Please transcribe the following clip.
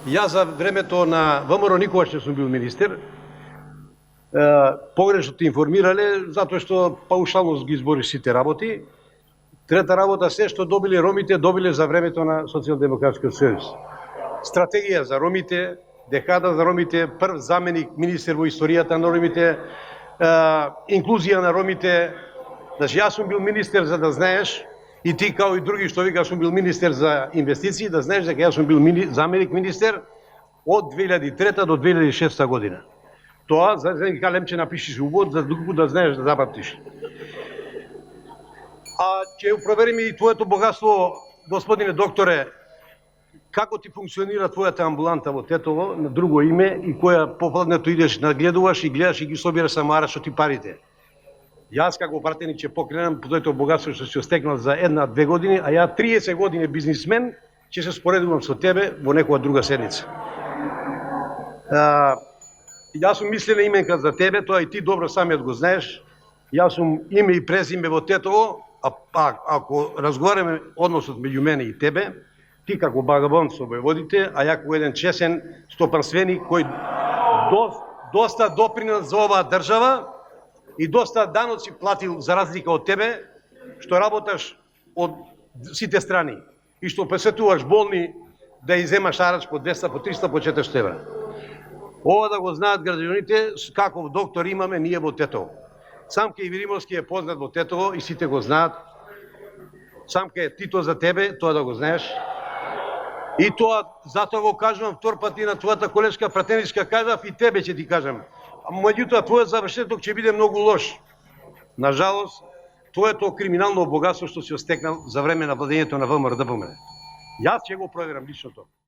Јас за времето на ВМРО никогаш не сум бил министер. Погрешно те информирале, затоа што паушално ги избориш сите работи. Трета работа, се што добиле ромите, добиле за времето на Социјалдемократскиот сојуз. Стратегија за ромите, декада за ромите, прв заменик министер во историјата на ромите, инклузија на ромите. Значи, јас сум бил министер за да знаеш, и ти као и други што вика сум бил министер за инвестиции, да знаеш дека јас сум бил заменик министер од 2003 до 2006 година. Тоа, за дека Лемче напишиш увод, за друго да знаеш да запамтиш. А ќе провериме и твоето богатство, господине докторе, како ти функционира твојата амбуланта во Тетово, на друго име, и која попладнето идеш, нагледуваш и гледаш и ги собираш самара што ти парите. Јас како пратеник ќе покренам тоето богатство што си остекнал за 1-2 години, а ја 30 години бизнисмен, ќе се споредувам со тебе во некоја друга седница. Јас сум мислена именка за тебе, тоа и ти добро самиот го знаеш. Јас сум име и презиме во Тетово, а ако разговараме односот меѓу мене и тебе, ти како багабон со војводите, а ја како еден чесен стопанственик кој доста допринес за оваа држава и доста даноци платил за разлика од тебе, што работаш од сите страни и што посетуваш болни да иземаш арач по 200, по 300, по 400 евра. Ова да го знаат граѓаните каков доктор имаме ние во Тетово. Самке Ивиримовски е познат во Тетово и сите го знаат. Самке е Тито за тебе, тоа да го знаеш. И тоа, затоа го кажувам втор пат и на твојата колешка пратеничка кажав и тебе ќе ти кажам. Меѓутоа, твојот завршеток ќе биде многу лош. Нажалост, твоето криминално богатство што си остекнал за време на владењето на ВМРО-ДПМНЕ. Јас ќе го проверам лично тоа.